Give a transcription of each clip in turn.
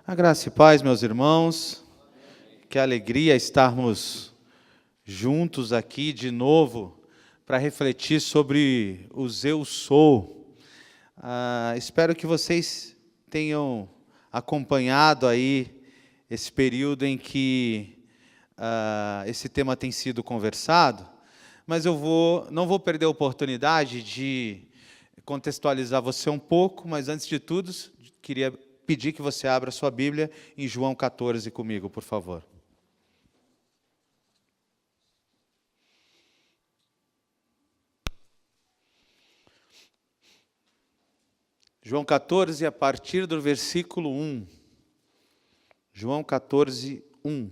A graça e paz, meus irmãos, que alegria estarmos juntos aqui de novo para refletir sobre os eu sou. Espero que vocês tenham acompanhado aí esse período em que esse tema tem sido conversado, mas eu não vou perder a oportunidade de contextualizar você um pouco, mas antes de tudo, queria pedir que você abra sua Bíblia em João 14 comigo, por favor. João 14, a partir do versículo 1. João 14, 1.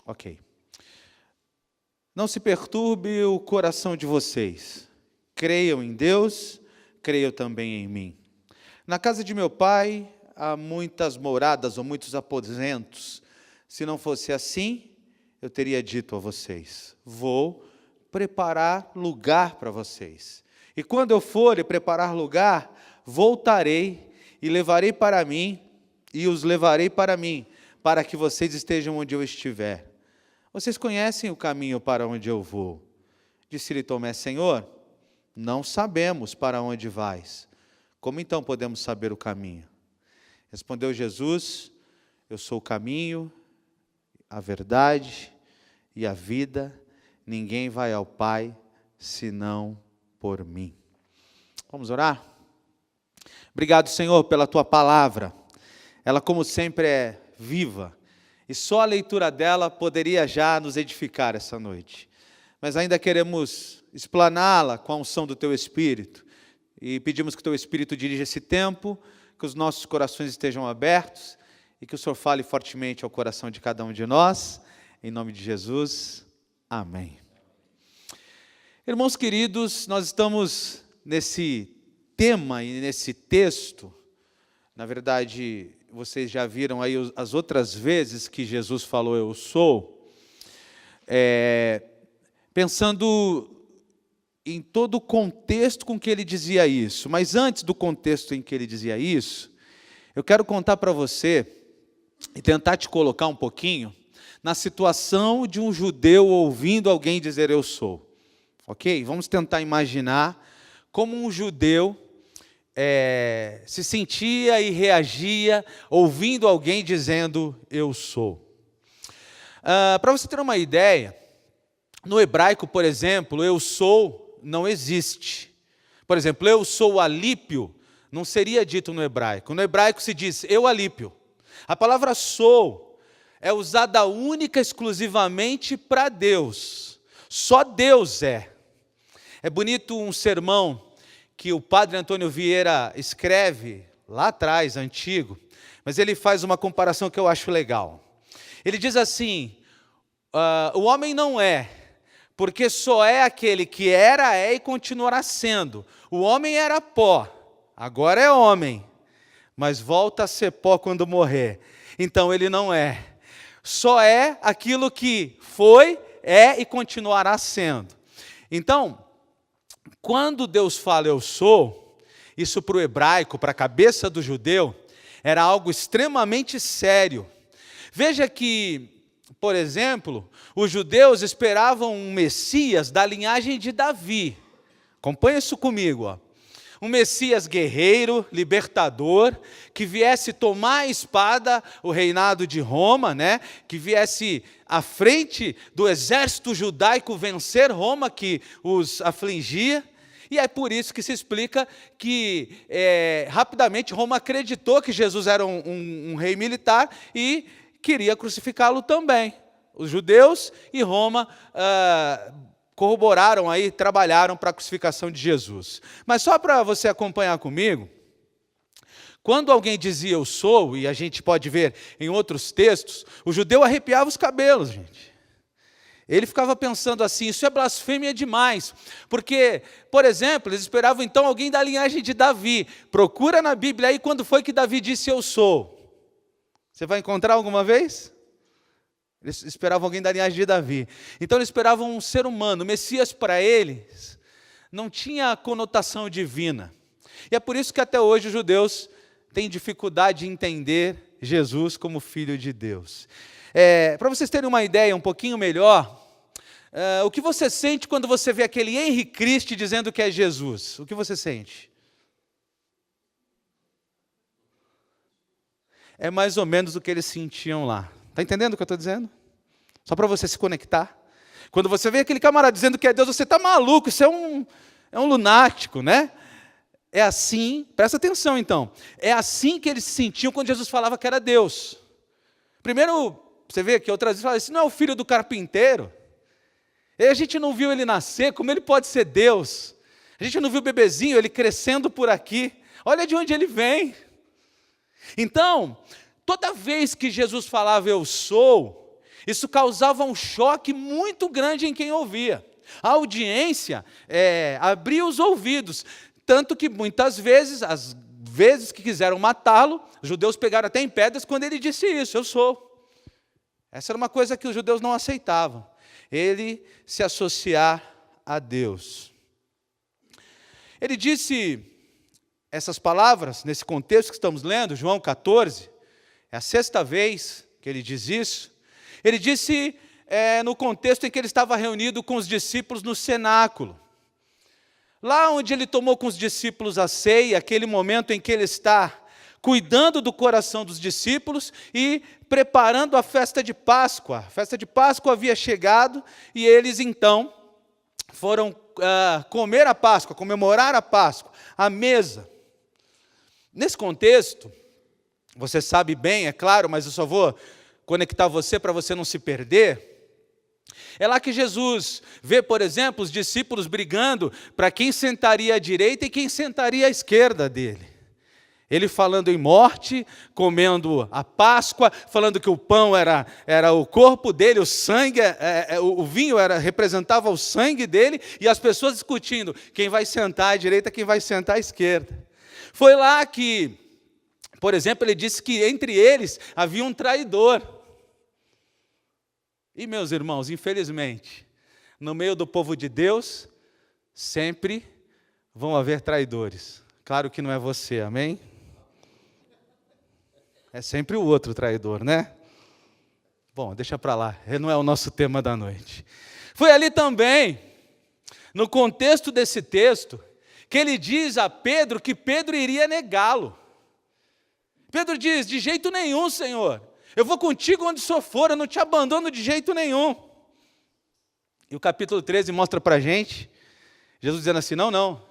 Ok. Não se perturbe o coração de vocês. Creiam em Deus, creiam também em mim. Na casa de meu pai há muitas moradas ou muitos aposentos. Se não fosse assim, eu teria dito a vocês: vou preparar lugar para vocês. E quando eu for e preparar lugar, voltarei e levarei para mim, e os levarei para mim, para que vocês estejam onde eu estiver. Vocês conhecem o caminho para onde eu vou. Disse-lhe Tomé: Senhor, não sabemos para onde vais. Como então podemos saber o caminho? Respondeu Jesus: eu sou o caminho, a verdade e a vida. Ninguém vai ao Pai senão por mim. Vamos orar? Obrigado, Senhor, pela Tua palavra. Ela, como sempre, é viva. E só a leitura dela poderia já nos edificar essa noite. Mas ainda queremos explaná-la com a unção do Teu Espírito. E pedimos que o Teu Espírito dirija esse tempo, que os nossos corações estejam abertos e que o Senhor fale fortemente ao coração de cada um de nós. Em nome de Jesus, amém. Irmãos queridos, nós estamos nesse tema e nesse texto. Na verdade, vocês já viram aí as outras vezes que Jesus falou eu sou, pensando em todo o contexto com que ele dizia isso. Mas antes do contexto em que ele dizia isso, eu quero contar para você e tentar te colocar um pouquinho na situação de um judeu ouvindo alguém dizer eu sou. Ok? Vamos tentar imaginar como um judeu se sentia e reagia ouvindo alguém dizendo eu sou. Para você ter uma ideia, no hebraico, por exemplo, eu sou não existe. Por exemplo, eu sou Alípio não seria dito no hebraico. No hebraico se diz eu Alípio. A palavra sou é usada única e exclusivamente para Deus. Só Deus é. É bonito um sermão que o padre Antônio Vieira escreve lá atrás, antigo, mas ele faz uma comparação que eu acho legal. Ele diz assim: o homem não é, porque só é aquele que era, é e continuará sendo. O homem era pó, agora é homem, mas volta a ser pó quando morrer. Então ele não é. Só é aquilo que foi, é e continuará sendo. Então, quando Deus fala eu sou, isso para o hebraico, para a cabeça do judeu, era algo extremamente sério. Veja que, por exemplo, os judeus esperavam um Messias da linhagem de Davi. Acompanha isso comigo, ó. Um Messias guerreiro, libertador, que viesse tomar a espada, o reinado de Roma, né? Que viesse à frente do exército judaico vencer Roma, que os afligia. E é por isso que se explica que rapidamente Roma acreditou que Jesus era um rei militar e queria crucificá-lo também. Os judeus e Roma corroboraram aí, trabalharam para a crucificação de Jesus. Mas só para você acompanhar comigo, quando alguém dizia eu sou, e a gente pode ver em outros textos, o judeu arrepiava os cabelos, gente. Ele ficava pensando assim, isso é blasfêmia demais, porque, por exemplo, eles esperavam então alguém da linhagem de Davi. Procura na Bíblia aí quando foi que Davi disse eu sou. Você vai encontrar alguma vez? Eles esperavam alguém da linhagem de Davi. Então eles esperavam um ser humano. O Messias para eles não tinha conotação divina. E é por isso que até hoje os judeus têm dificuldade de entender Jesus como Filho de Deus. Para vocês terem uma ideia um pouquinho melhor, o que você sente quando você vê aquele Henri Cristo dizendo que é Jesus? O que você sente? É mais ou menos o que eles sentiam lá. Está entendendo o que eu estou dizendo? Só para você se conectar. Quando você vê aquele camarada dizendo que é Deus, você está maluco, isso é um lunático, né? É assim, presta atenção então, é assim que eles se sentiam quando Jesus falava que era Deus. Primeiro, você vê que outras vezes fala, esse não é o filho do carpinteiro? E a gente não viu ele nascer, como ele pode ser Deus? A gente não viu o bebezinho, ele crescendo por aqui, olha de onde ele vem. Então, toda vez que Jesus falava eu sou, isso causava um choque muito grande em quem ouvia. A audiência abria os ouvidos, tanto que muitas vezes, as vezes que quiseram matá-lo, os judeus pegaram até em pedras quando ele disse isso, eu sou. Essa era uma coisa que os judeus não aceitavam, ele se associar a Deus. Ele disse essas palavras, nesse contexto que estamos lendo, João 14, é a 6ª vez que ele diz isso. Ele disse no contexto em que ele estava reunido com os discípulos no cenáculo. Lá onde ele tomou com os discípulos a ceia, aquele momento em que ele está cuidando do coração dos discípulos e preparando a festa de Páscoa. A festa de Páscoa havia chegado e eles então foram comer a Páscoa, comemorar a Páscoa, a mesa. Nesse contexto, você sabe bem, é claro, mas eu só vou conectar você para você não se perder. É lá que Jesus vê, por exemplo, os discípulos brigando para quem sentaria à direita e quem sentaria à esquerda dele. Ele falando em morte, comendo a Páscoa, falando que o pão era o corpo dele, o sangue, o vinho representava o sangue dele, e as pessoas discutindo quem vai sentar à direita, quem vai sentar à esquerda. Foi lá que, por exemplo, ele disse que entre eles havia um traidor. E, meus irmãos, infelizmente, no meio do povo de Deus, sempre vão haver traidores. Claro que não é você, amém? É sempre o outro traidor, né? Bom, deixa para lá, não é o nosso tema da noite. Foi ali também, no contexto desse texto, que ele diz a Pedro que Pedro iria negá-lo. Pedro diz, de jeito nenhum, Senhor, eu vou contigo onde só for, eu não te abandono de jeito nenhum. E o capítulo 13 mostra para a gente, Jesus dizendo assim, não,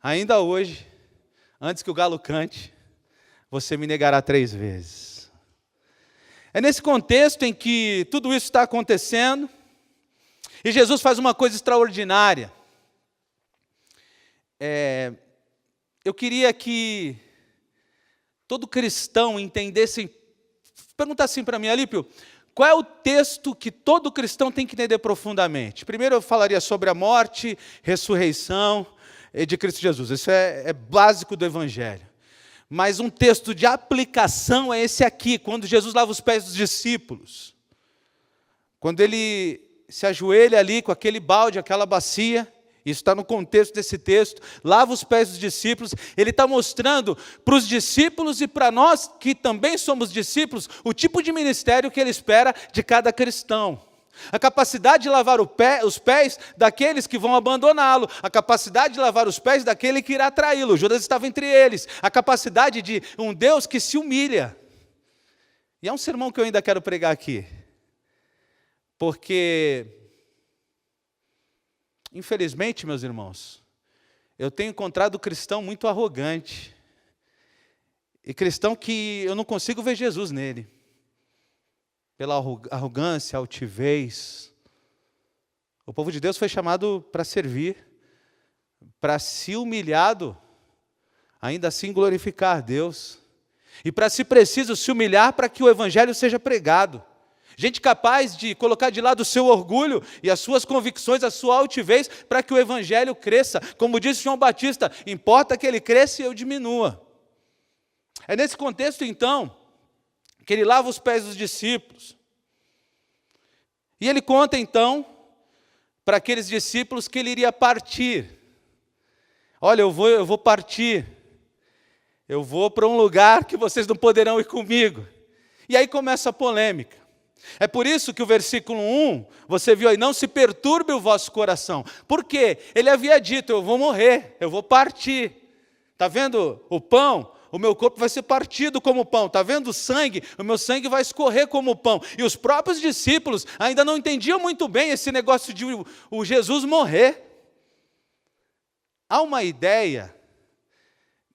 ainda hoje, antes que o galo cante, você me negará 3 vezes. É nesse contexto em que tudo isso está acontecendo, e Jesus faz uma coisa extraordinária. Eu queria que todo cristão entendesse, perguntar assim para mim, Alípio, qual é o texto que todo cristão tem que entender profundamente? Primeiro eu falaria sobre a morte, ressurreição de Cristo Jesus, isso é básico do Evangelho. Mas um texto de aplicação é esse aqui, quando Jesus lava os pés dos discípulos. Quando ele se ajoelha ali com aquele balde, aquela bacia, isso está no contexto desse texto, lava os pés dos discípulos, ele está mostrando para os discípulos e para nós, que também somos discípulos, o tipo de ministério que ele espera de cada cristão. A capacidade de lavar os pés daqueles que vão abandoná-lo, a capacidade de lavar os pés daquele que irá traí-lo, Judas estava entre eles, a capacidade de um Deus que se humilha. E é um sermão que eu ainda quero pregar aqui, porque, infelizmente, meus irmãos, eu tenho encontrado cristão muito arrogante, e cristão que eu não consigo ver Jesus nele, pela arrogância, altivez. O povo de Deus foi chamado para servir, para se humilhado, ainda assim glorificar Deus, e para, se preciso, se humilhar para que o Evangelho seja pregado. Gente capaz de colocar de lado o seu orgulho e as suas convicções, a sua altivez, para que o Evangelho cresça. Como disse João Batista, importa que ele cresça e eu diminua. É nesse contexto, então, que ele lava os pés dos discípulos. E ele conta então para aqueles discípulos que ele iria partir. Olha, eu vou partir. Eu vou para um lugar que vocês não poderão ir comigo. E aí começa a polêmica. É por isso que o versículo 1, você viu aí, não se perturbe o vosso coração. Por quê? Ele havia dito, eu vou morrer, eu vou partir. Está vendo o pão? O meu corpo vai ser partido como pão. Está vendo o sangue? O meu sangue vai escorrer como pão. E os próprios discípulos ainda não entendiam muito bem esse negócio de o Jesus morrer. Há uma ideia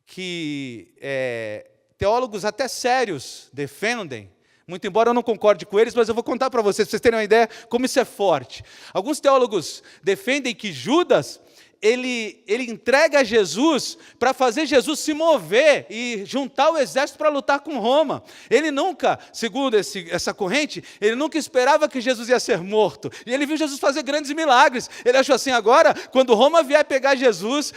que teólogos até sérios defendem, muito embora eu não concorde com eles, mas eu vou contar para vocês terem uma ideia como isso é forte. Alguns teólogos defendem que Judas, ele entrega Jesus para fazer Jesus se mover e juntar o exército para lutar com Roma. Ele nunca, segundo essa corrente, ele nunca esperava que Jesus ia ser morto. E ele viu Jesus fazer grandes milagres. Ele achou assim, agora, quando Roma vier pegar Jesus,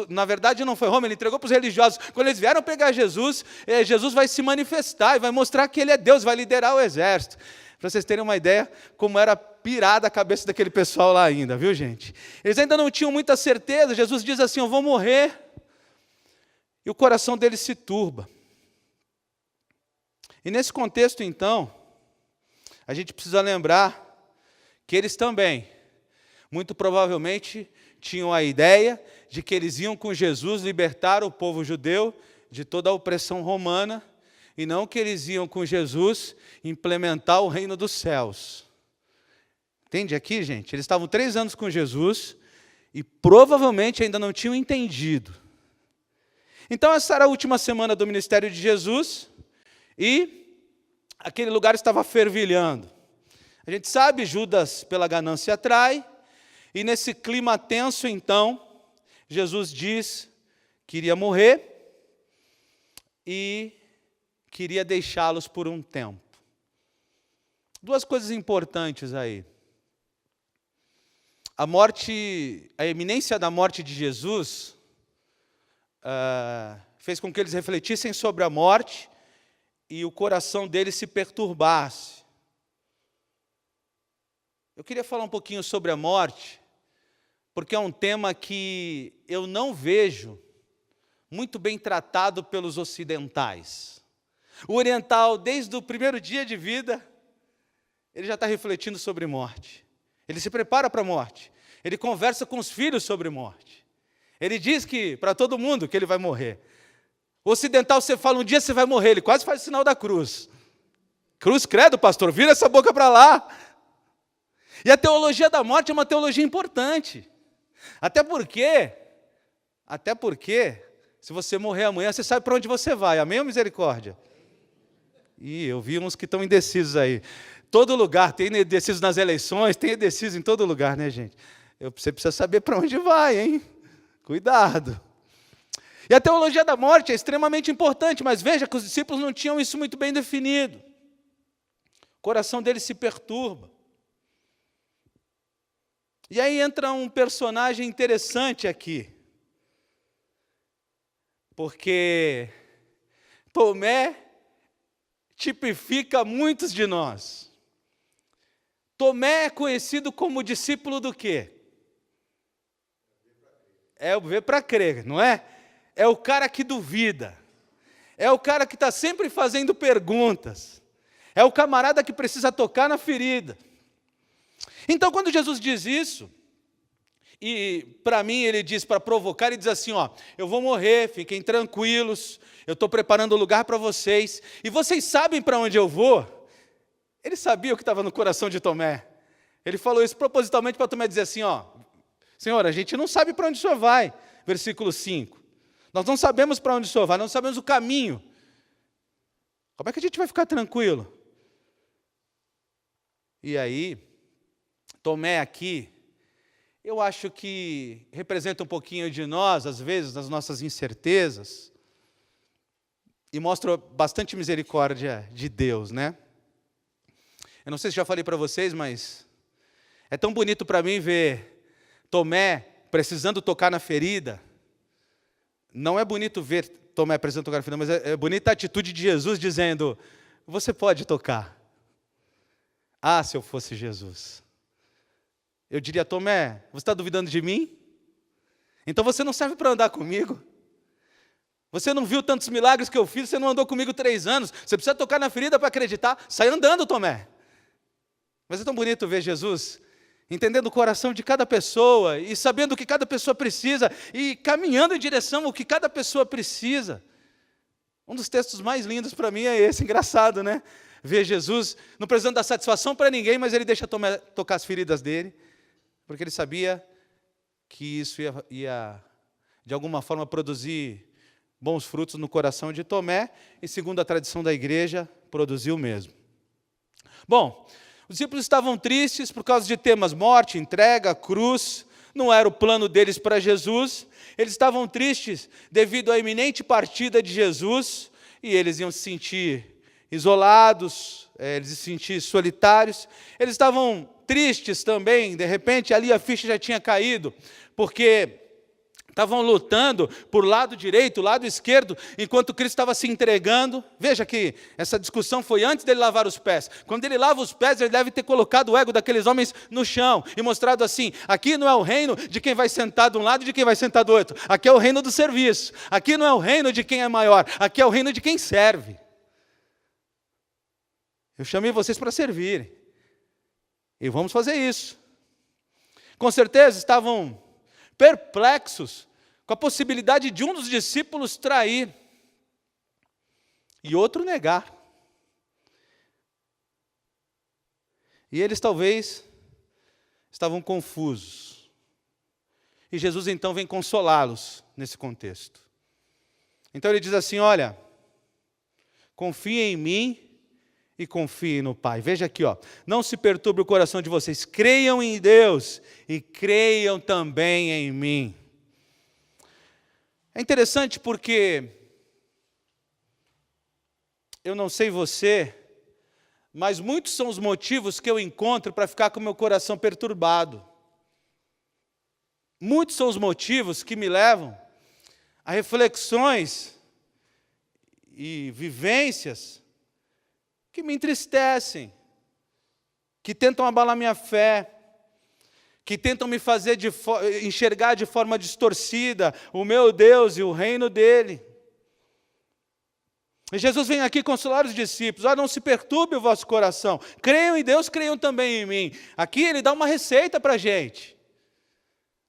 na verdade não foi Roma, ele entregou para os religiosos. Quando eles vieram pegar Jesus, Jesus vai se manifestar e vai mostrar que ele é Deus, vai liderar o exército. Para vocês terem uma ideia como era pirada a cabeça daquele pessoal lá ainda, viu, gente? Eles ainda não tinham muita certeza. Jesus diz assim, eu vou morrer. E o coração deles se turba. E nesse contexto, então, a gente precisa lembrar que eles também, muito provavelmente, tinham a ideia de que eles iam com Jesus libertar o povo judeu de toda a opressão romana, e não que eles iam com Jesus implementar o reino dos céus. Entende aqui, gente? Eles estavam 3 anos com Jesus e provavelmente ainda não tinham entendido. Então essa era a última semana do ministério de Jesus e aquele lugar estava fervilhando. A gente sabe, Judas pela ganância atrai, e nesse clima tenso então, Jesus diz que iria morrer e queria deixá-los por um tempo. 2 coisas importantes aí. A iminência da morte de Jesus fez com que eles refletissem sobre a morte e o coração deles se perturbasse. Eu queria falar um pouquinho sobre a morte, porque é um tema que eu não vejo muito bem tratado pelos ocidentais. O oriental, desde o primeiro dia de vida, ele já está refletindo sobre morte. Ele se prepara para a morte. Ele conversa com os filhos sobre morte. Ele diz que para todo mundo que ele vai morrer. O ocidental, você fala, um dia você vai morrer, ele quase faz o sinal da cruz. Cruz, credo, pastor, vira essa boca para lá. E a teologia da morte é uma teologia importante. Até porque, se você morrer amanhã, você sabe para onde você vai. Amém ou misericórdia? Ih, eu vi uns que estão indecisos aí. Todo lugar, tem indecisos nas eleições, tem indecisos em todo lugar, né, gente? Você precisa saber para onde vai, hein? Cuidado. E a teologia da morte é extremamente importante, mas veja que os discípulos não tinham isso muito bem definido. O coração deles se perturba. E aí entra um personagem interessante aqui. Porque Tomé tipifica muitos de nós. Tomé é conhecido como discípulo do quê? É o ver para crer, não é? É o cara que duvida. É o cara que está sempre fazendo perguntas. É o camarada que precisa tocar na ferida. Então, quando Jesus diz isso, e para mim ele diz para provocar, ele diz assim, ó, eu vou morrer, fiquem tranquilos, eu estou preparando o lugar para vocês, e vocês sabem para onde eu vou? Ele sabia o que estava no coração de Tomé. Ele falou isso propositalmente para Tomé dizer assim, ó, Senhor, a gente não sabe para onde o Senhor vai, versículo 5. Nós não sabemos para onde o Senhor vai, não sabemos o caminho. Como é que a gente vai ficar tranquilo? E aí, Tomé aqui, eu acho que representa um pouquinho de nós, às vezes, nas nossas incertezas, e mostra bastante misericórdia de Deus, né? Eu não sei se já falei para vocês, mas é tão bonito para mim ver Tomé precisando tocar na ferida. Não é bonito ver Tomé precisando tocar na ferida, mas é bonita a atitude de Jesus dizendo, você pode tocar. Ah, se eu fosse Jesus. Eu diria: Tomé, você está duvidando de mim? Então você não serve para andar comigo. Você não viu tantos milagres que eu fiz, você não andou comigo 3 anos. Você precisa tocar na ferida para acreditar. Sai andando, Tomé. Mas é tão bonito ver Jesus entendendo o coração de cada pessoa e sabendo o que cada pessoa precisa e caminhando em direção ao que cada pessoa precisa. Um dos textos mais lindos para mim é esse, engraçado, né? Ver Jesus não precisando dar satisfação para ninguém, mas ele deixa Tomé tocar as feridas dele, porque ele sabia que isso ia de alguma forma produzir bons frutos no coração de Tomé, e segundo a tradição da igreja, produziu mesmo. Bom, os discípulos estavam tristes por causa de temas morte, entrega, cruz, não era o plano deles para Jesus. Eles estavam tristes devido à iminente partida de Jesus, e eles iam se sentir isolados, eles se sentir solitários. Eles estavam tristes também, de repente ali a ficha já tinha caído, porque estavam lutando por lado direito, lado esquerdo, enquanto Cristo estava se entregando. Veja que essa discussão foi antes dele lavar os pés. Quando ele lava os pés, ele deve ter colocado o ego daqueles homens no chão e mostrado assim: aqui não é o reino de quem vai sentar de um lado e de quem vai sentar do outro. Aqui é o reino do serviço. Aqui não é o reino de quem é maior. Aqui é o reino de quem serve. Eu chamei vocês para servirem. E vamos fazer isso. Com certeza estavam perplexos com a possibilidade de um dos discípulos trair e outro negar. E eles talvez estavam confusos. E Jesus então vem consolá-los nesse contexto. Então ele diz assim: olha, confiem em mim e confiem no Pai. Veja aqui, ó, não se perturbe o coração de vocês, creiam em Deus e creiam também em mim. É interessante porque, eu não sei você, mas muitos são os motivos que eu encontro para ficar com o meu coração perturbado. Muitos são os motivos que me levam a reflexões e vivências que me entristecem, que tentam abalar minha fé, que tentam me fazer enxergar de forma distorcida o meu Deus e o reino dele. E Jesus vem aqui consolar os discípulos: não se perturbe o vosso coração, creiam em Deus, creiam também em mim. Aqui ele dá uma receita para a gente.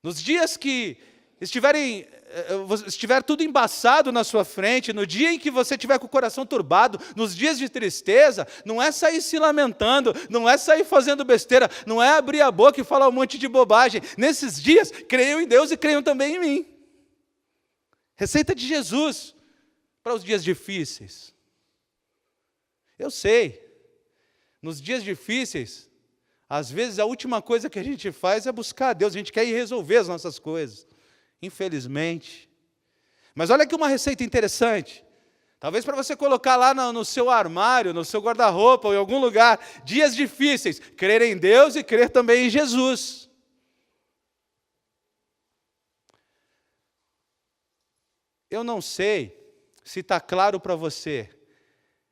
Nos dias que estiver tudo embaçado na sua frente, no dia em que você estiver com o coração turbado, nos dias de tristeza, não é sair se lamentando, não é sair fazendo besteira, não é abrir a boca e falar um monte de bobagem. Nesses dias, creiam em Deus e creiam também em mim. Receita de Jesus para os dias difíceis. Eu sei, nos dias difíceis, às vezes a última coisa que a gente faz é buscar a Deus, a gente quer ir resolver as nossas coisas, infelizmente. Mas olha aqui uma receita interessante, talvez para você colocar lá no seu armário, no seu guarda-roupa ou em algum lugar: dias difíceis, crer em Deus e crer também em Jesus. Eu não sei se está claro para você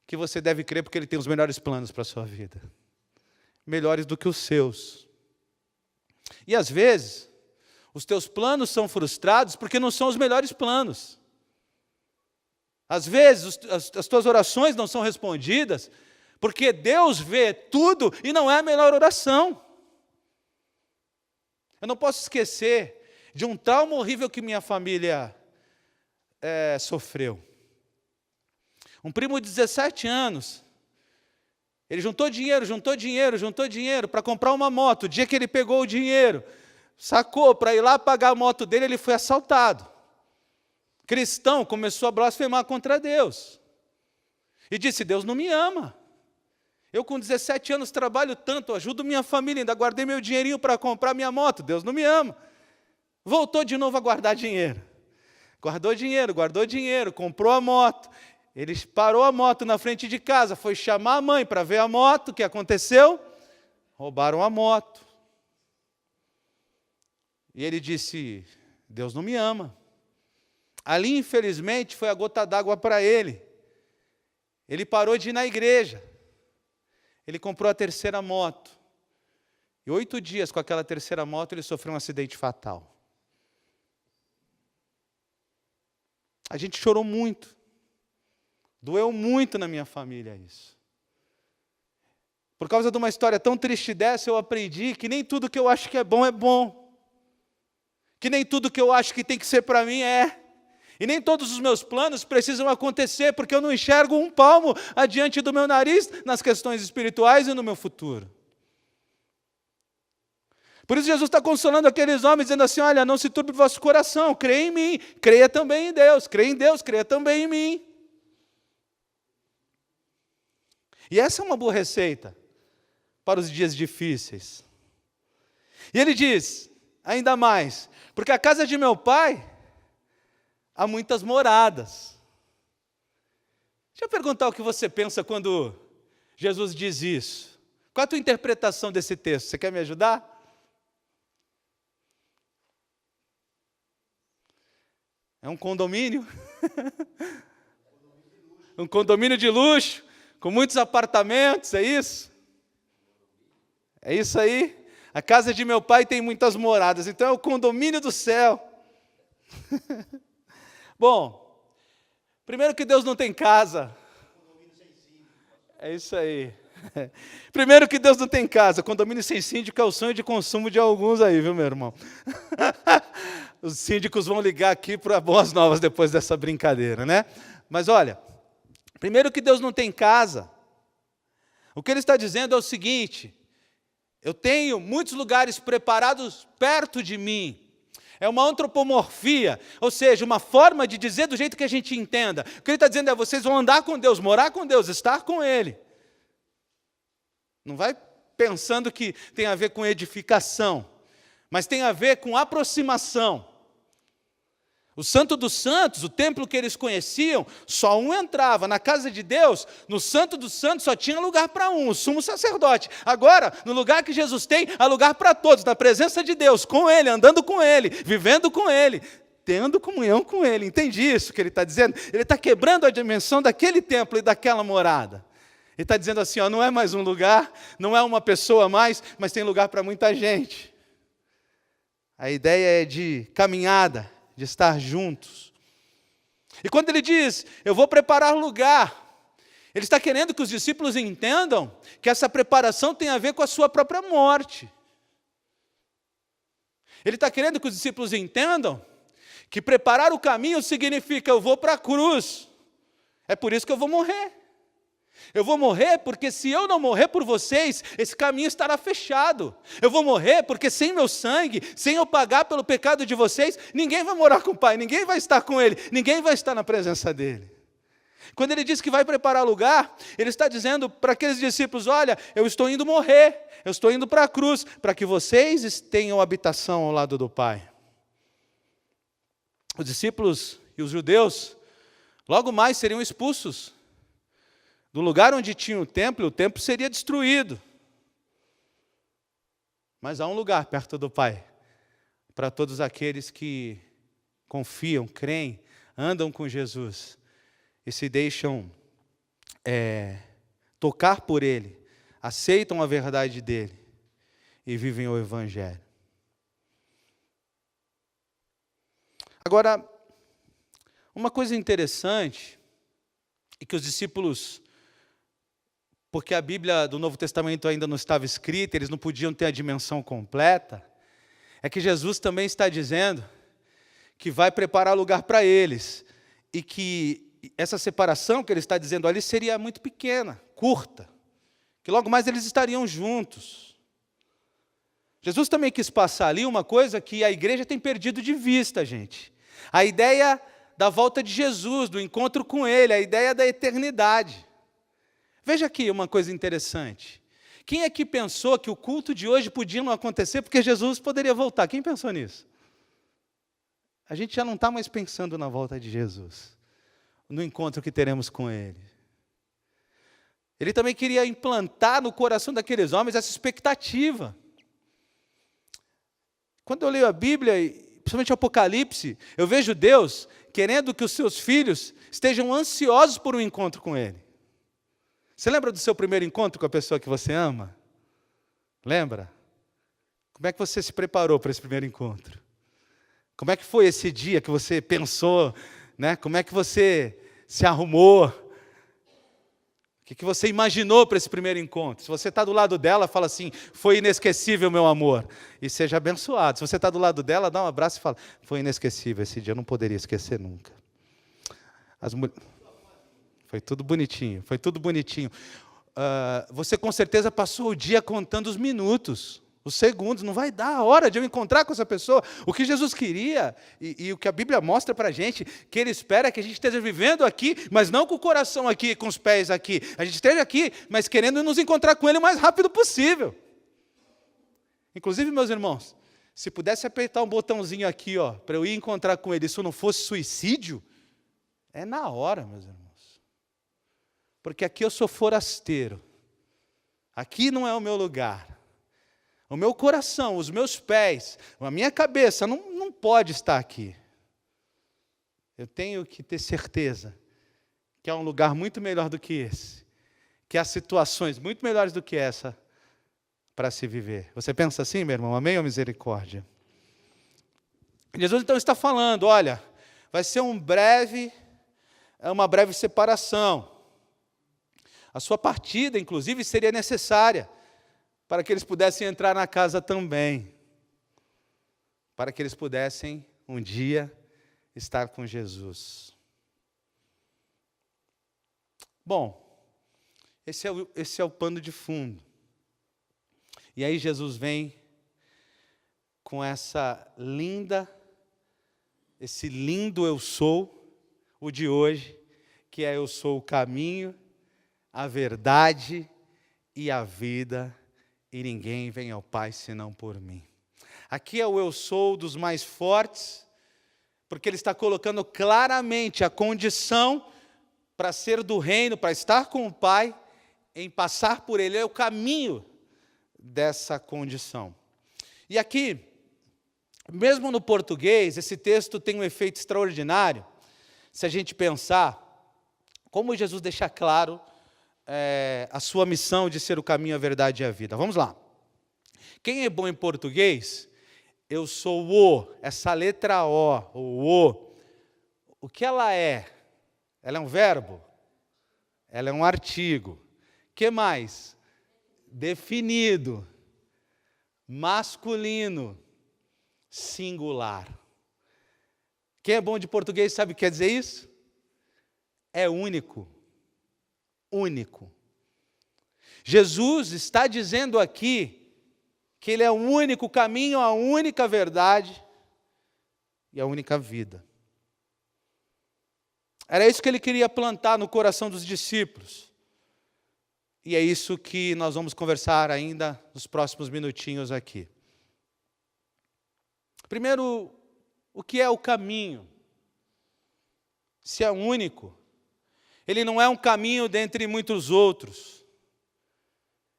que você deve crer porque Ele tem os melhores planos para a sua vida. Melhores do que os seus. E às vezes, os teus planos são frustrados porque não são os melhores planos. Às vezes, as tuas orações não são respondidas porque Deus vê tudo e não é a melhor oração. Eu não posso esquecer de um trauma horrível que minha família sofreu. Um primo de 17 anos, ele juntou dinheiro para comprar uma moto. O dia que ele pegou o dinheiro, sacou para ir lá pagar a moto dele, ele foi assaltado. Cristão, começou a blasfemar contra Deus. E disse: Deus não me ama. Eu com 17 anos trabalho tanto, ajudo minha família, ainda guardei meu dinheirinho para comprar minha moto. Deus não me ama. Voltou de novo a guardar dinheiro. Guardou dinheiro, comprou a moto. Ele parou a moto na frente de casa, foi chamar a mãe para ver a moto. O que aconteceu? Roubaram a moto. E ele disse: Deus não me ama. Ali, infelizmente, foi a gota d'água para ele. Ele parou de ir na igreja. ele comprou a terceira moto. E 8 dias com aquela terceira moto, ele sofreu um acidente fatal. A gente chorou muito. Doeu muito na minha família isso. Por causa de uma história tão triste dessa, eu aprendi que nem tudo que eu acho que é bom. Que nem tudo que eu acho que tem que ser para mim é. E nem todos os meus planos precisam acontecer, porque eu não enxergo um palmo adiante do meu nariz nas questões espirituais e no meu futuro. Por isso Jesus está consolando aqueles homens, dizendo assim, olha, não se turbe o vosso coração, creia em mim, creia também em Deus, creia em Deus, creia também em mim. E essa é uma boa receita para os dias difíceis. E ele diz, ainda mais, porque a casa de meu pai há muitas moradas. Deixa eu perguntar o que você pensa quando Jesus diz isso. Qual a tua interpretação desse texto? Você quer me ajudar? É um condomínio? Um condomínio de luxo, com muitos apartamentos, é isso? É isso aí? A casa de meu pai tem muitas moradas, então é o condomínio do céu. Bom, primeiro que Deus não tem casa. É isso aí. Primeiro que Deus não tem casa, condomínio sem síndico é o sonho de consumo de alguns aí, viu, meu irmão? Os síndicos vão ligar aqui para boas novas depois dessa brincadeira, né? Mas olha, primeiro que Deus não tem casa. O que ele está dizendo é o seguinte, eu tenho muitos lugares preparados perto de mim. É uma antropomorfia, ou seja, uma forma de dizer do jeito que a gente entenda. O que ele está dizendo é, vocês vão andar com Deus, morar com Deus, estar com Ele. Não vai pensando que tem a ver com edificação, mas tem a ver com aproximação. O Santo dos Santos, o templo que eles conheciam, só um entrava. Na casa de Deus, no Santo dos Santos, só tinha lugar para um, o sumo sacerdote. Agora, no lugar que Jesus tem, há lugar para todos, na presença de Deus, com Ele, andando com Ele, vivendo com Ele, tendo comunhão com Ele. Entende isso que ele está dizendo? Ele está quebrando a dimensão daquele templo e daquela morada. Ele está dizendo assim, ó, não é mais um lugar, não é uma pessoa a mais, mas tem lugar para muita gente. A ideia é de caminhada, de estar juntos. E quando ele diz, eu vou preparar lugar, ele está querendo que os discípulos entendam que essa preparação tem a ver com a sua própria morte. Ele está querendo que os discípulos entendam que preparar o caminho significa, eu vou para a cruz, é por isso que eu vou morrer. Eu vou morrer porque se eu não morrer por vocês, esse caminho estará fechado. Eu vou morrer porque sem meu sangue, sem eu pagar pelo pecado de vocês, ninguém vai morar com o Pai, ninguém vai estar com Ele, ninguém vai estar na presença dEle. Quando ele diz que vai preparar lugar, ele está dizendo para aqueles discípulos, olha, eu estou indo morrer, eu estou indo para a cruz, para que vocês tenham habitação ao lado do Pai. Os discípulos e os judeus, logo mais seriam expulsos do lugar onde tinha o templo seria destruído. Mas há um lugar perto do Pai, para todos aqueles que confiam, creem, andam com Jesus e se deixam tocar por Ele, aceitam a verdade dEle e vivem o Evangelho. Agora, uma coisa interessante é que os discípulos, porque a Bíblia do Novo Testamento ainda não estava escrita, eles não podiam ter a dimensão completa, é que Jesus também está dizendo que vai preparar lugar para eles, e que essa separação que ele está dizendo ali seria muito pequena, curta, que logo mais eles estariam juntos. Jesus também quis passar ali uma coisa que a igreja tem perdido de vista, gente. A ideia da volta de Jesus, do encontro com Ele, a ideia da eternidade. Veja aqui uma coisa interessante. Quem é que pensou que o culto de hoje podia não acontecer porque Jesus poderia voltar? Quem pensou nisso? A gente já não está mais pensando na volta de Jesus, no encontro que teremos com Ele. Ele também queria implantar no coração daqueles homens essa expectativa. Quando eu leio a Bíblia, principalmente o Apocalipse, eu vejo Deus querendo que os seus filhos estejam ansiosos por um encontro com Ele. Você lembra do seu primeiro encontro com a pessoa que você ama? Lembra? Como é que você se preparou para esse primeiro encontro? Como é que foi esse dia que você pensou, né? Como é que você se arrumou? O que você imaginou para esse primeiro encontro? Se você está do lado dela, fala assim, foi inesquecível, meu amor. E seja abençoado. Se você está do lado dela, dá um abraço e fala, foi inesquecível esse dia, eu não poderia esquecer nunca. Foi tudo bonitinho, foi tudo bonitinho. Você com certeza passou o dia contando os minutos, os segundos, não vai dar a hora de eu encontrar com essa pessoa. O que Jesus queria, e o que a Bíblia mostra para a gente, que Ele espera que a gente esteja vivendo aqui, mas não com o coração aqui, com os pés aqui. A gente esteja aqui, mas querendo nos encontrar com Ele o mais rápido possível. Inclusive, meus irmãos, se pudesse apertar um botãozinho aqui, para eu ir encontrar com Ele, isso não fosse suicídio, é na hora, meus irmãos. Porque aqui eu sou forasteiro. Aqui não é o meu lugar. O meu coração, os meus pés, a minha cabeça não pode estar aqui. Eu tenho que ter certeza que há um lugar muito melhor do que esse, que há situações muito melhores do que essa para se viver. Você pensa assim, meu irmão? Amém ou misericórdia? Jesus então está falando, olha, vai ser uma breve separação. A sua partida, inclusive, seria necessária para que eles pudessem entrar na casa também, para que eles pudessem, um dia, estar com Jesus. Bom, esse é o pano de fundo. E aí Jesus vem com esse lindo eu sou, o de hoje, que é eu sou o caminho, a verdade e a vida, e ninguém vem ao Pai senão por mim. Aqui é o eu sou dos mais fortes, porque ele está colocando claramente a condição para ser do reino, para estar com o Pai, em passar por ele, é o caminho dessa condição. E aqui, mesmo no português, esse texto tem um efeito extraordinário, se a gente pensar, como Jesus deixa claro a sua missão de ser o caminho, a verdade e a vida. Vamos lá. Quem é bom em português, eu sou essa letra o que ela é? Ela é um verbo? Ela é um artigo. O que mais? Definido, masculino, singular. Quem é bom de português sabe o que quer dizer isso? É único. Único. Jesus está dizendo aqui que Ele é o único caminho, a única verdade e a única vida. Era isso que Ele queria plantar no coração dos discípulos. E é isso que nós vamos conversar ainda nos próximos minutinhos aqui. Primeiro, o que é o caminho? Se é único, ele não é um caminho dentre muitos outros.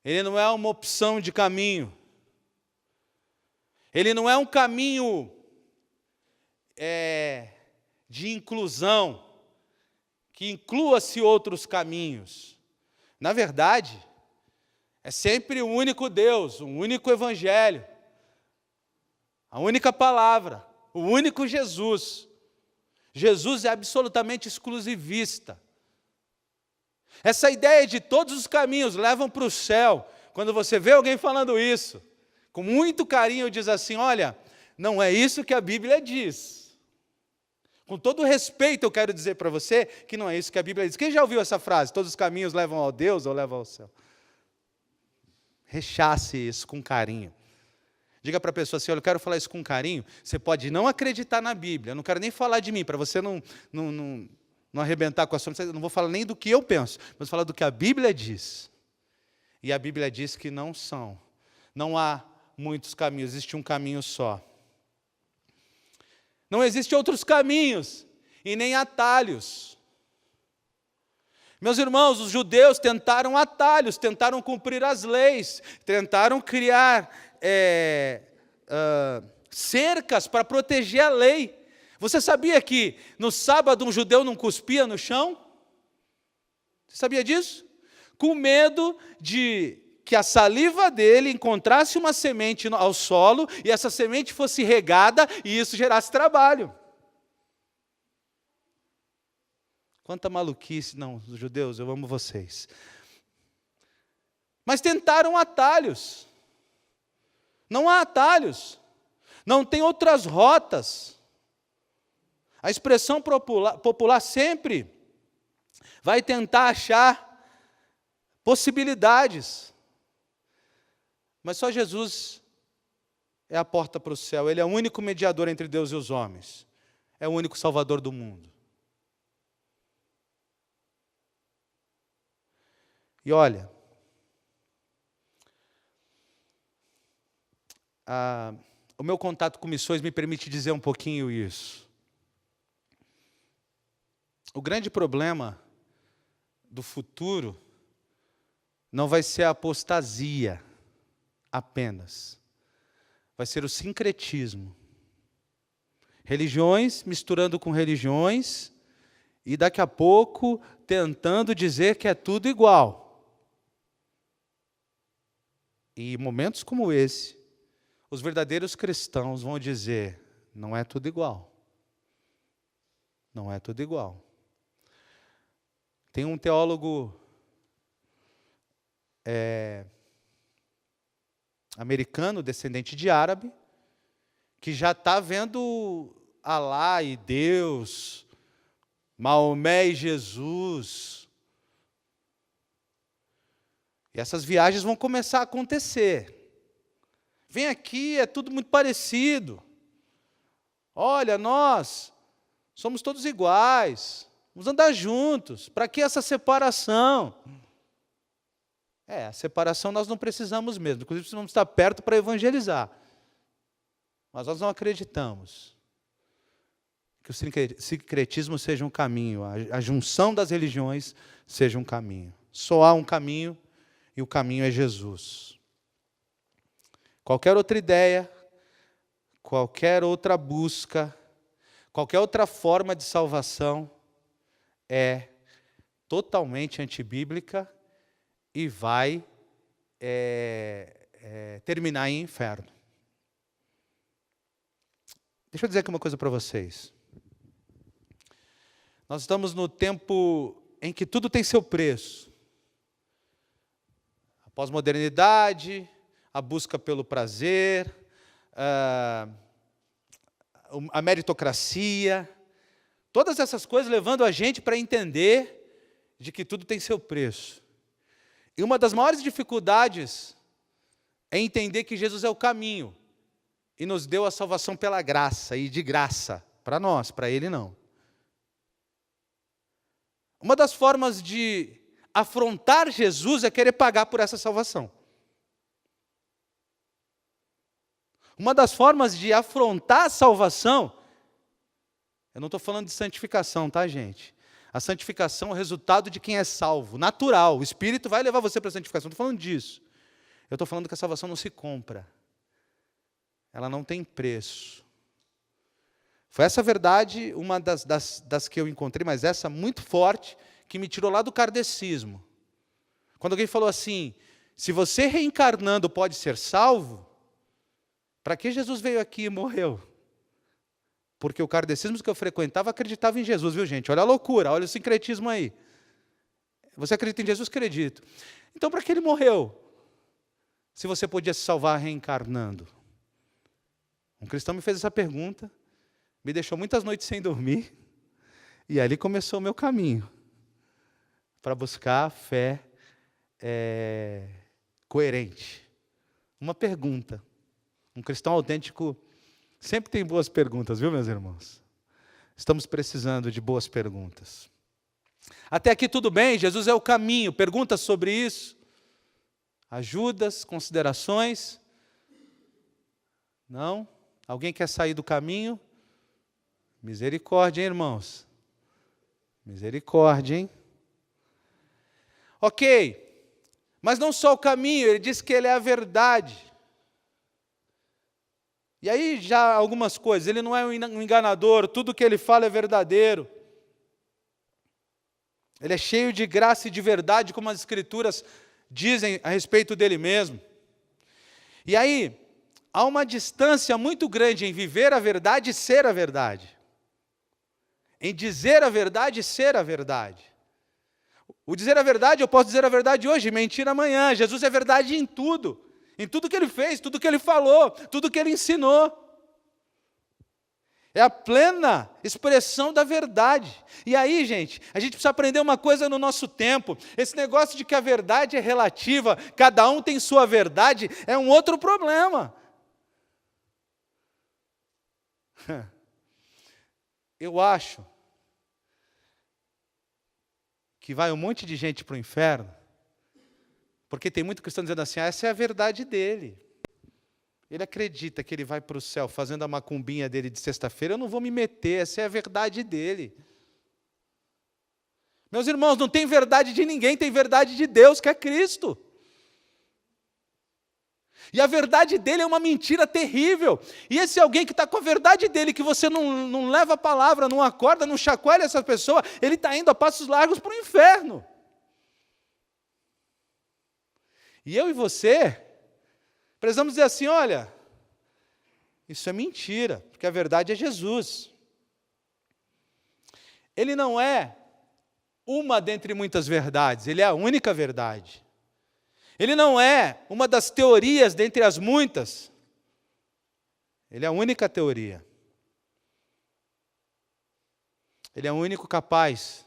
Ele não é uma opção de caminho. Ele não é um caminho de inclusão, que inclua-se outros caminhos. Na verdade, é sempre o único Deus, o único Evangelho, a única palavra, o único Jesus. Jesus é absolutamente exclusivista. Essa ideia de todos os caminhos levam para o céu, quando você vê alguém falando isso, com muito carinho diz assim, olha, não é isso que a Bíblia diz. Com todo respeito eu quero dizer para você que não é isso que a Bíblia diz. Quem já ouviu essa frase? Todos os caminhos levam ao Deus ou levam ao céu? Rechace isso com carinho. Diga para a pessoa assim, olha, eu quero falar isso com carinho. Você pode não acreditar na Bíblia, eu não quero nem falar de mim, para você não arrebentar com a sua... Eu não vou falar nem do que eu penso, mas falar do que a Bíblia diz. E a Bíblia diz que não há muitos caminhos, existe um caminho só. Não existem outros caminhos e nem atalhos. Meus irmãos, os judeus tentaram atalhos, tentaram cumprir as leis, tentaram criar cercas para proteger a lei. Você sabia que no sábado um judeu não cuspia no chão? Você sabia disso? com medo de que a saliva dele encontrasse uma semente ao solo e essa semente fosse regada e isso gerasse trabalho. Quanta maluquice, não, os judeus, eu amo vocês. Mas tentaram atalhos. Não há atalhos. Não tem outras rotas. A expressão popular sempre vai tentar achar possibilidades. Mas só Jesus é a porta para o céu. Ele é o único mediador entre Deus e os homens. É o único salvador do mundo. E olha, o meu contato com missões me permite dizer um pouquinho isso. O grande problema do futuro não vai ser a apostasia apenas. Vai ser o sincretismo. Religiões misturando com religiões e daqui a pouco tentando dizer que é tudo igual. E momentos como esse, os verdadeiros cristãos vão dizer, não é tudo igual. Não é tudo igual. Tem um teólogo americano, descendente de árabe, que já está vendo Alá e Deus, Maomé e Jesus. E essas viagens vão começar a acontecer. Vem aqui, é tudo muito parecido. Olha, nós somos todos iguais. Vamos andar juntos. Para que essa separação? A separação nós não precisamos mesmo. Inclusive, precisamos estar perto para evangelizar. Mas nós não acreditamos que o sincretismo seja um caminho, a junção das religiões seja um caminho. Só há um caminho, e o caminho é Jesus. Qualquer outra ideia, qualquer outra busca, qualquer outra forma de salvação é totalmente antibíblica e vai terminar em inferno. Deixa eu dizer aqui uma coisa para vocês. Nós estamos no tempo em que tudo tem seu preço. A pós-modernidade, a busca pelo prazer, a meritocracia, todas essas coisas levando a gente para entender de que tudo tem seu preço. E uma das maiores dificuldades é entender que Jesus é o caminho e nos deu a salvação pela graça e de graça, para nós, para ele não. Uma das formas de afrontar Jesus é querer pagar por essa salvação. Uma das formas de afrontar a salvação, eu não estou falando de santificação, tá, gente? A santificação é o resultado de quem é salvo, natural. O Espírito vai levar você para a santificação, não estou falando disso. Eu estou falando que a salvação não se compra. Ela não tem preço. Foi essa verdade, uma das que eu encontrei, mas essa muito forte, que me tirou lá do kardecismo. Quando alguém falou assim, se você reencarnando pode ser salvo, para que Jesus veio aqui e morreu? Porque o kardecismo que eu frequentava acreditava em Jesus, viu, gente? Olha a loucura, olha o sincretismo aí. Você acredita em Jesus? Acredito. Então, para que ele morreu? Se você podia se salvar reencarnando? Um cristão me fez essa pergunta, me deixou muitas noites sem dormir, e ali começou o meu caminho para buscar a fé coerente. Uma pergunta. Um cristão autêntico sempre tem boas perguntas, viu, meus irmãos? Estamos precisando de boas perguntas. Até aqui tudo bem, Jesus é o caminho. Perguntas sobre isso? Ajudas, considerações? Não? Alguém quer sair do caminho? Misericórdia, hein, irmãos? Misericórdia, hein? Ok, mas não só o caminho, ele diz que ele é a verdade. E aí já algumas coisas, ele não é um enganador, tudo que ele fala é verdadeiro. Ele é cheio de graça e de verdade, como as Escrituras dizem a respeito dele mesmo. E aí, há uma distância muito grande em viver a verdade e ser a verdade. Em dizer a verdade e ser a verdade. O dizer a verdade, eu posso dizer a verdade hoje, mentir amanhã. Jesus é verdade em tudo que ele fez, tudo que ele falou, tudo que ele ensinou. É a plena expressão da verdade. E aí, gente, a gente precisa aprender uma coisa no nosso tempo. Esse negócio de que a verdade é relativa, cada um tem sua verdade, é um outro problema. Eu acho que vai um monte de gente para o inferno, porque tem muito cristão dizendo assim, essa é a verdade dele. Ele acredita que ele vai para o céu fazendo a macumbinha dele de sexta-feira, eu não vou me meter, essa é a verdade dele. Meus irmãos, não tem verdade de ninguém, tem verdade de Deus, que é Cristo. E a verdade dele é uma mentira terrível. E esse alguém que está com a verdade dele, que você não leva a palavra, não acorda, não chacoalha essa pessoa, ele está indo a passos largos para o inferno. E eu e você precisamos dizer assim, olha, isso é mentira, porque a verdade é Jesus. Ele não é uma dentre muitas verdades, ele é a única verdade. Ele não é uma das teorias dentre as muitas, ele é a única teoria. Ele é o único capaz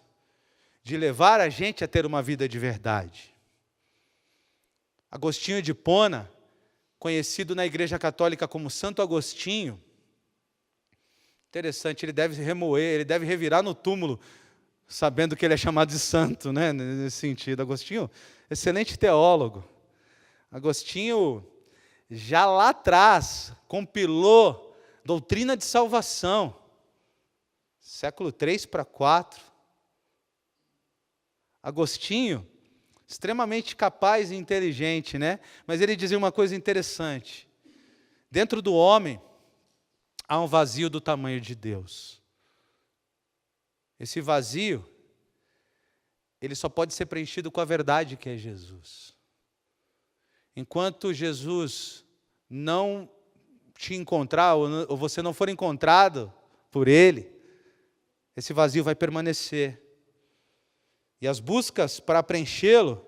de levar a gente a ter uma vida de verdade. Agostinho de Hipona, conhecido na Igreja Católica como Santo Agostinho, interessante, ele deve remoer, ele deve revirar no túmulo, sabendo que ele é chamado de santo, né, nesse sentido. Agostinho, excelente teólogo. Agostinho, já lá atrás, compilou doutrina de salvação, século 3 para 4. Agostinho, extremamente capaz e inteligente, né? Mas ele dizia uma coisa interessante. Dentro do homem, há um vazio do tamanho de Deus. Esse vazio, ele só pode ser preenchido com a verdade que é Jesus. Enquanto Jesus não te encontrar, ou você não for encontrado por Ele, esse vazio vai permanecer. E as buscas para preenchê-lo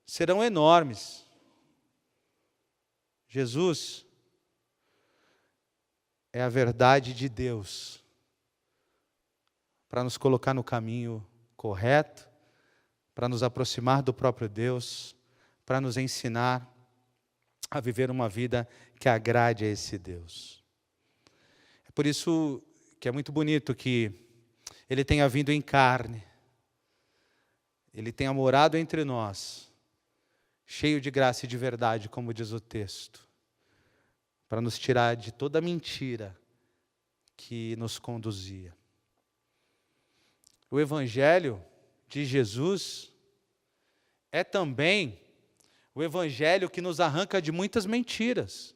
serão enormes. Jesus é a verdade de Deus para nos colocar no caminho correto, para nos aproximar do próprio Deus, para nos ensinar a viver uma vida que agrade a esse Deus. É por isso que é muito bonito que Ele tenha vindo em carne, Ele tenha morado entre nós, cheio de graça e de verdade, como diz o texto, para nos tirar de toda a mentira que nos conduzia. O Evangelho de Jesus é também o Evangelho que nos arranca de muitas mentiras.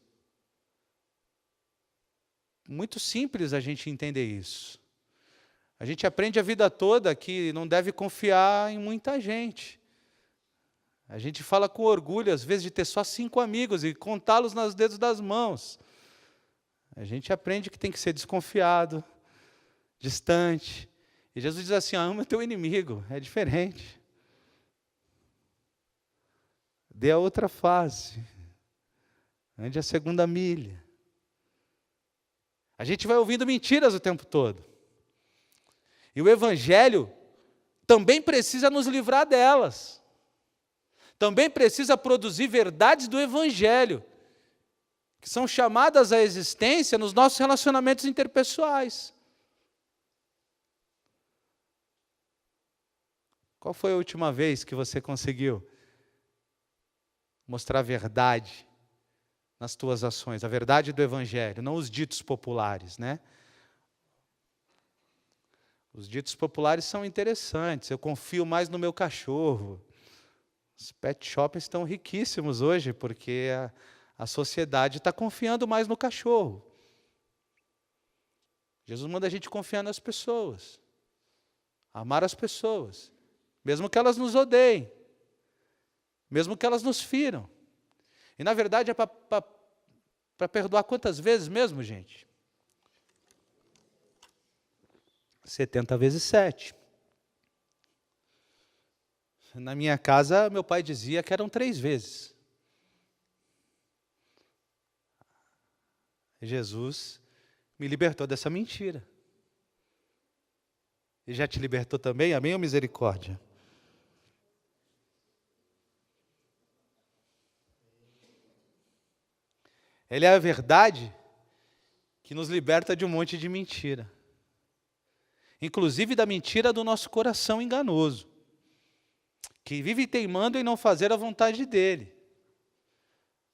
Muito simples a gente entender isso. A gente aprende a vida toda que não deve confiar em muita gente. A gente fala com orgulho, às vezes, de ter só 5 amigos e contá-los nos dedos das mãos. A gente aprende que tem que ser desconfiado, distante. E Jesus diz assim, ama teu inimigo, é diferente. Dê a outra face. Ande a segunda milha. A gente vai ouvindo mentiras o tempo todo. E o Evangelho também precisa nos livrar delas. Também precisa produzir verdades do Evangelho, que são chamadas à existência nos nossos relacionamentos interpessoais. Qual foi a última vez que você conseguiu mostrar a verdade nas tuas ações, a verdade do Evangelho, não os ditos populares, né? Os ditos populares são interessantes, eu confio mais no meu cachorro. Os pet shops estão riquíssimos hoje, porque a sociedade está confiando mais no cachorro. Jesus manda a gente confiar nas pessoas, amar as pessoas, mesmo que elas nos odeiem, mesmo que elas nos firam. E na verdade é para perdoar quantas vezes mesmo, gente? 70 vezes 7. Na minha casa, meu pai dizia que eram 3 vezes. Jesus me libertou dessa mentira. E já te libertou também? Amém ou misericórdia? Ele é a verdade que nos liberta de um monte de mentira. Inclusive da mentira do nosso coração enganoso, que vive teimando em não fazer a vontade dele.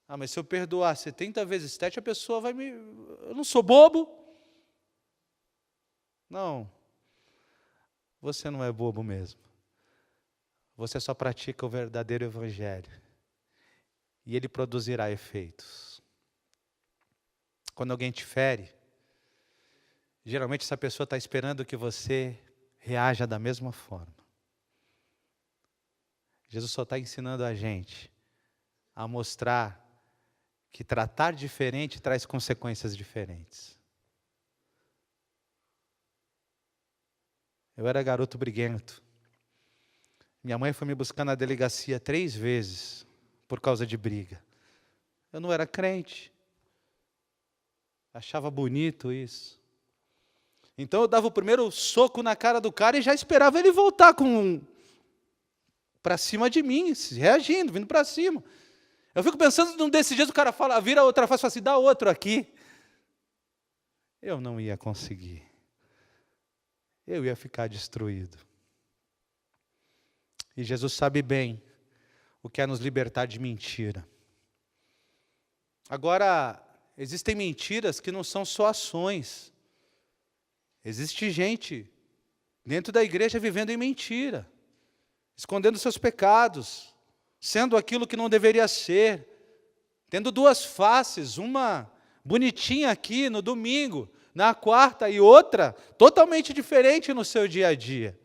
Ah, mas se eu perdoar 70 vezes 7, a pessoa vai me... Eu não sou bobo? Não. Você não é bobo mesmo. Você só pratica o verdadeiro evangelho. E ele produzirá efeitos. Quando alguém te fere, geralmente essa pessoa está esperando que você reaja da mesma forma. Jesus só está ensinando a gente a mostrar que tratar diferente traz consequências diferentes. Eu era garoto briguento. Minha mãe foi me buscar na delegacia 3 vezes por causa de briga. Eu não era crente. Achava bonito isso. Então eu dava o primeiro soco na cara do cara e já esperava ele voltar para cima de mim, reagindo, vindo para cima. Eu fico pensando, num desses dias o cara fala, vira outra face e fala assim, dá outro aqui. Eu não ia conseguir. Eu ia ficar destruído. E Jesus sabe bem o que é nos libertar de mentira. Agora, existem mentiras que não são só ações. Existe gente dentro da igreja vivendo em mentira, escondendo seus pecados, sendo aquilo que não deveria ser, tendo 2 faces, uma bonitinha aqui no domingo, na quarta, e outra totalmente diferente no seu dia a dia.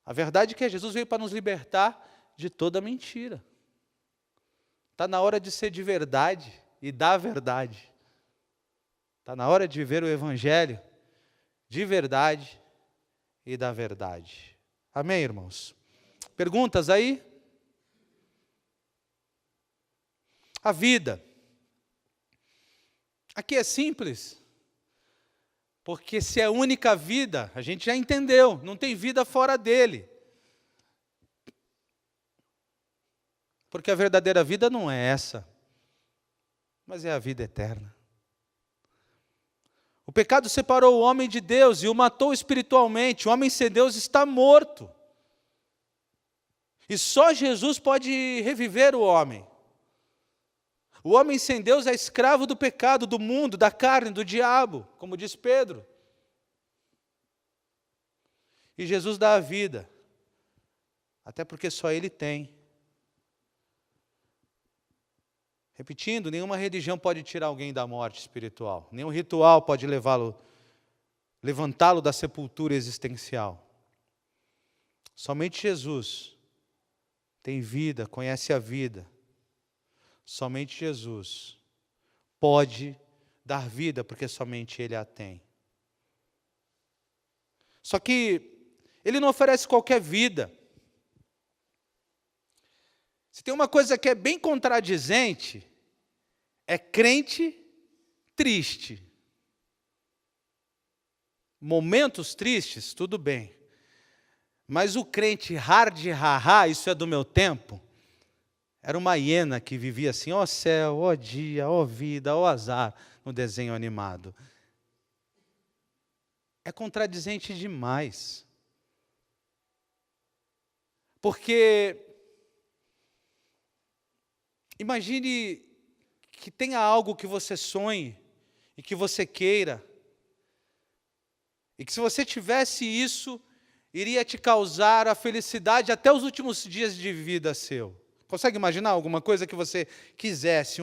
A verdade é que Jesus veio para nos libertar de toda mentira. Está na hora de ser de verdade e da verdade. Está na hora de viver o evangelho de verdade e da verdade. Amém, irmãos? Perguntas aí? A vida. Aqui é simples. Porque se é a única vida, a gente já entendeu, não tem vida fora dele. Porque a verdadeira vida não é essa, mas é a vida eterna. O pecado separou o homem de Deus e o matou espiritualmente. O homem sem Deus está morto. E só Jesus pode reviver o homem. O homem sem Deus é escravo do pecado, do mundo, da carne, do diabo, como diz Pedro. E Jesus dá a vida, até porque só Ele tem. Repetindo, nenhuma religião pode tirar alguém da morte espiritual. Nenhum ritual pode levantá-lo da sepultura existencial. Somente Jesus tem vida, conhece a vida. Somente Jesus pode dar vida, porque somente Ele a tem. Só que Ele não oferece qualquer vida. Se tem uma coisa que é bem contradizente, é crente triste. Momentos tristes, tudo bem. Mas o crente hard haha, isso é do meu tempo, era uma hiena que vivia assim, ó céu, ó dia, ó vida, ó azar, no desenho animado. É contradizente demais. Porque imagine que tenha algo que você sonhe e que você queira, e que se você tivesse isso, iria te causar a felicidade até os últimos dias de vida seu. Consegue imaginar alguma coisa que você quisesse,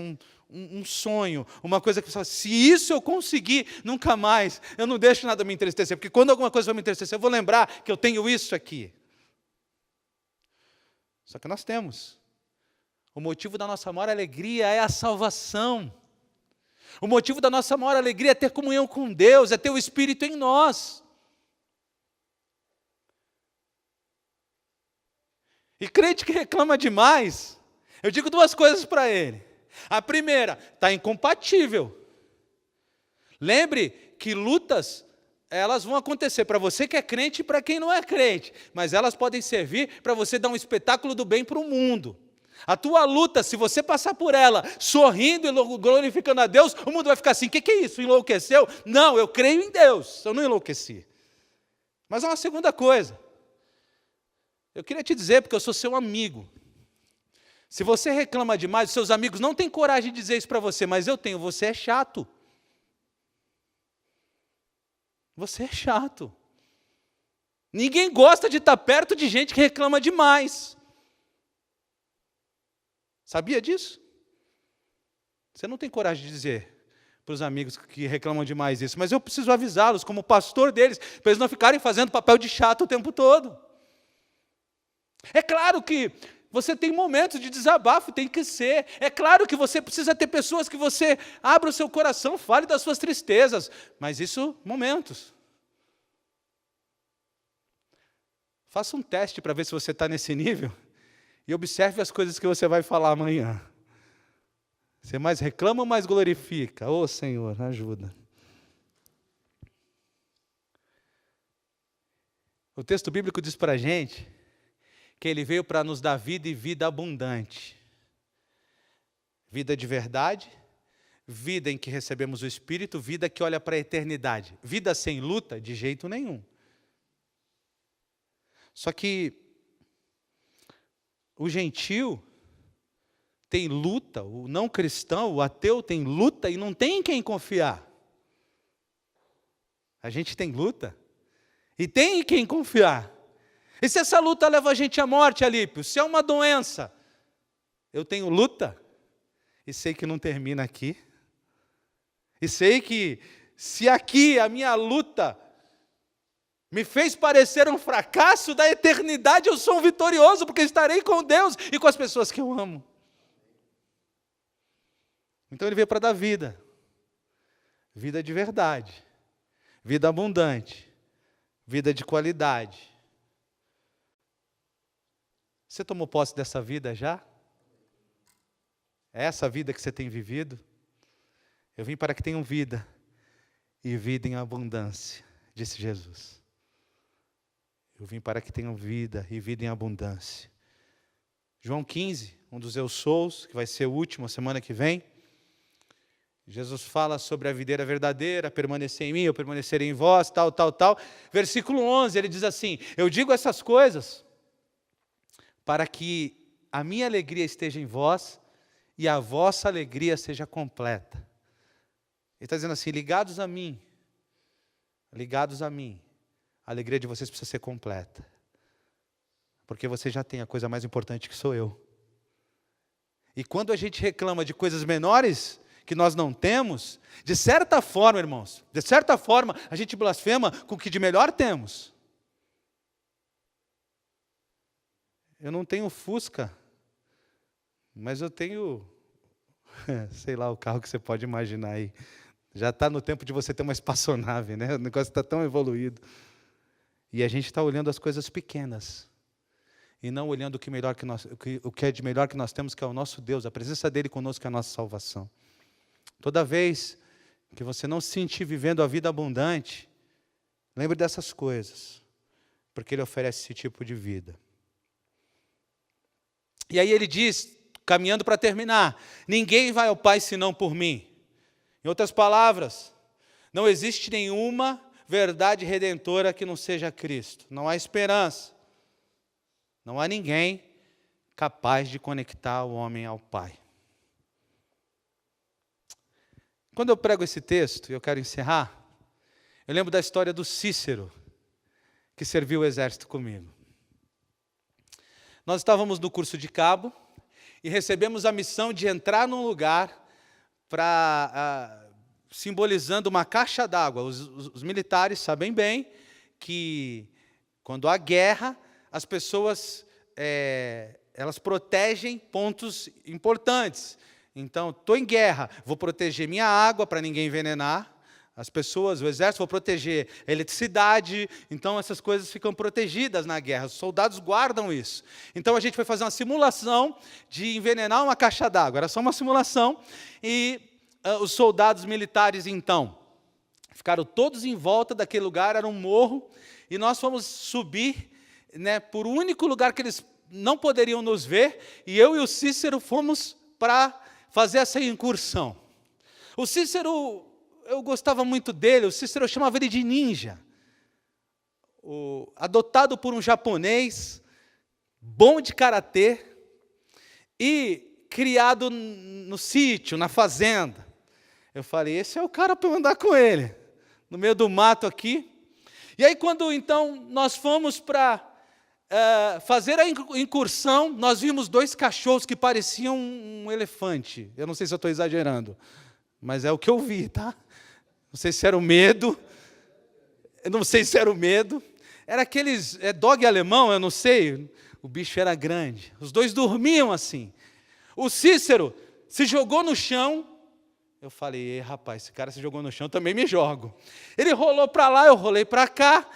um sonho, uma coisa que você fala, se isso eu conseguir, nunca mais, eu não deixo nada me entristecer, porque quando alguma coisa vai me entristecer, eu vou lembrar que eu tenho isso aqui. Só que nós temos. O motivo da nossa maior alegria é a salvação. O motivo da nossa maior alegria é ter comunhão com Deus, é ter o Espírito em nós. E crente que reclama demais, eu digo duas coisas para ele. A primeira, está incompatível. Lembre que lutas, elas vão acontecer para você que é crente e para quem não é crente. Mas elas podem servir para você dar um espetáculo do bem para o mundo. A tua luta, se você passar por ela sorrindo e glorificando a Deus, o mundo vai ficar assim, o que é isso? Enlouqueceu? Não, eu creio em Deus, eu não enlouqueci. Mas há uma segunda coisa. Eu queria te dizer, porque eu sou seu amigo. Se você reclama demais, os seus amigos não têm coragem de dizer isso para você, mas eu tenho, você é chato. Você é chato. Ninguém gosta de estar perto de gente que reclama demais. Sabia disso? Você não tem coragem de dizer para os amigos que reclamam demais isso, mas eu preciso avisá-los como pastor deles, para eles não ficarem fazendo papel de chato o tempo todo. É claro que você tem momentos de desabafo, tem que ser. É claro que você precisa ter pessoas que você abra o seu coração, fale das suas tristezas, mas isso, momentos. Faça um teste para ver se você está nesse nível e observe as coisas que você vai falar amanhã. Você mais reclama ou mais glorifica? Ô Senhor, ajuda. O texto bíblico diz para a gente que Ele veio para nos dar vida e vida abundante. Vida de verdade, vida em que recebemos o Espírito, vida que olha para a eternidade. Vida sem luta, de jeito nenhum. Só que o gentil tem luta, o não cristão, o ateu tem luta e não tem em quem confiar. A gente tem luta e tem em quem confiar. E se essa luta leva a gente à morte, Alípio? Se é uma doença, eu tenho luta e sei que não termina aqui. E sei que se aqui a minha luta me fez parecer um fracasso, da eternidade eu sou um vitorioso, porque estarei com Deus e com as pessoas que eu amo. Então Ele veio para dar vida. Vida de verdade. Vida abundante. Vida de qualidade. Você tomou posse dessa vida já? É essa vida que você tem vivido? Eu vim para que tenham vida, e vida em abundância, disse Jesus. Eu vim para que tenham vida e vida em abundância. João 15, um dos eu sous, que vai ser o último, semana que vem. Jesus fala sobre a videira verdadeira, permanecer em mim, eu permanecerei em vós, tal. Versículo 11, ele diz assim, eu digo essas coisas para que a minha alegria esteja em vós e a vossa alegria seja completa. Ele está dizendo assim, ligados a mim, a alegria de vocês precisa ser completa. Porque você já tem a coisa mais importante que sou eu. E quando a gente reclama de coisas menores que nós não temos, de certa forma, irmãos, a gente blasfema com o que de melhor temos. Eu não tenho Fusca, mas eu tenho, sei lá, o carro que você pode imaginar aí. Já está no tempo de você ter uma espaçonave, né? O negócio está tão evoluído. E a gente está olhando as coisas pequenas. E não olhando o que é de melhor que nós temos, que é o nosso Deus, a presença dEle conosco, é a nossa salvação. Toda vez que você não se sentir vivendo a vida abundante, lembre dessas coisas, porque Ele oferece esse tipo de vida. E aí Ele diz, caminhando para terminar, ninguém vai ao Pai senão por mim. Em outras palavras, não existe nenhuma verdade redentora que não seja Cristo. Não há esperança. Não há ninguém capaz de conectar o homem ao Pai. Quando eu prego esse texto, e eu quero encerrar, eu lembro da história do Cícero, que serviu o exército comigo. Nós estávamos no curso de cabo e recebemos a missão de entrar num lugar simbolizando uma caixa d'água. Os militares sabem bem que quando há guerra, as pessoas elas protegem pontos importantes. Então, estou em guerra, vou proteger minha água para ninguém envenenar as pessoas, o exército, vou proteger a eletricidade. Então, essas coisas ficam protegidas na guerra. Os soldados guardam isso. Então, a gente foi fazer uma simulação de envenenar uma caixa d'água. Era só uma simulação. E os soldados militares, então, ficaram todos em volta daquele lugar, era um morro, e nós fomos subir, por um único lugar que eles não poderiam nos ver, e eu e o Cícero fomos para fazer essa incursão. O Cícero, eu gostava muito dele, o Cícero, eu chamava ele de ninja. Adotado por um japonês, bom de karatê, e criado no sítio, na fazenda. Eu falei, esse é o cara para eu andar com ele, no meio do mato aqui. E aí, quando então nós fomos para fazer a incursão, nós vimos 2 cachorros que pareciam um elefante. Eu não sei se eu estou exagerando, mas é o que eu vi, tá? Não sei se era o medo. Eu não sei se era o medo. Era aqueles dog alemão, eu não sei. O bicho era grande. Os 2 dormiam assim. O Cícero se jogou no chão. Eu falei, rapaz, esse cara se jogou no chão, eu também me jogo. Ele rolou para lá, eu rolei para cá.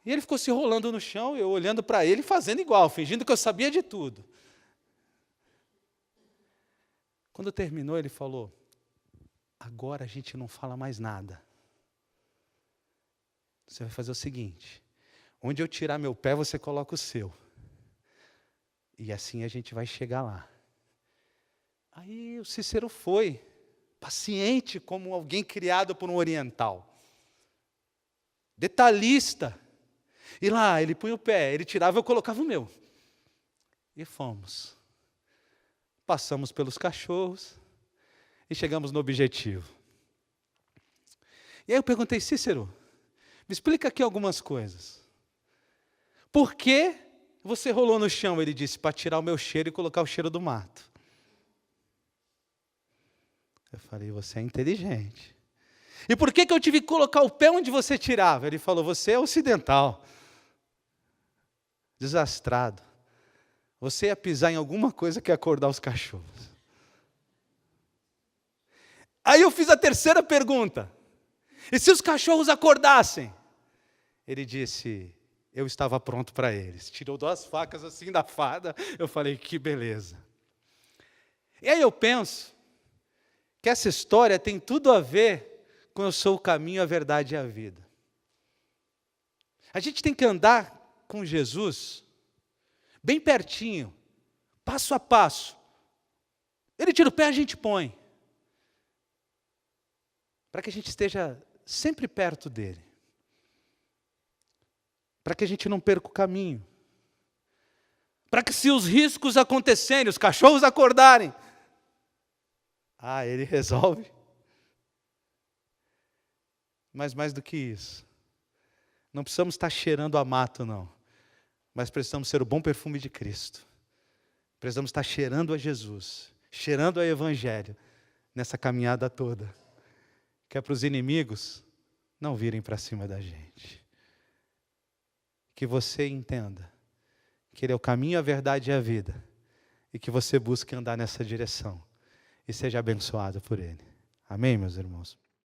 E ele ficou se rolando no chão, eu olhando para ele, fazendo igual, fingindo que eu sabia de tudo. Quando terminou, ele falou, agora a gente não fala mais nada. Você vai fazer o seguinte, onde eu tirar meu pé, você coloca o seu. E assim a gente vai chegar lá. Aí o Cícero foi, paciente como alguém criado por um oriental. Detalhista. E lá, ele punha o pé, ele tirava, eu colocava o meu. E fomos. Passamos pelos cachorros e chegamos no objetivo. E aí eu perguntei, Cícero, me explica aqui algumas coisas. Por que você rolou no chão? Ele disse, para tirar o meu cheiro e colocar o cheiro do mato. Eu falei, você é inteligente. E por que eu tive que colocar o pé onde você tirava? Ele falou, você é ocidental. Desastrado. Você ia pisar em alguma coisa que ia acordar os cachorros. Aí eu fiz a terceira pergunta. E se os cachorros acordassem? Ele disse, eu estava pronto para eles. Tirou 2 facas assim da fada. Eu falei, que beleza. E aí eu penso que essa história tem tudo a ver com eu sou o caminho, a verdade e a vida. A gente tem que andar com Jesus, bem pertinho, passo a passo. Ele tira o pé, a gente põe. Para que a gente esteja sempre perto dele. Para que a gente não perca o caminho. Para que se os riscos acontecerem, os cachorros acordarem, ele resolve. Mas mais do que isso, não precisamos estar cheirando a mato, não. Mas precisamos ser o bom perfume de Cristo. Precisamos estar cheirando a Jesus, cheirando ao Evangelho, nessa caminhada toda. Que é para os inimigos não virem para cima da gente. Que você entenda que Ele é o caminho, a verdade e a vida. E que você busque andar nessa direção. E seja abençoado por Ele. Amém, meus irmãos?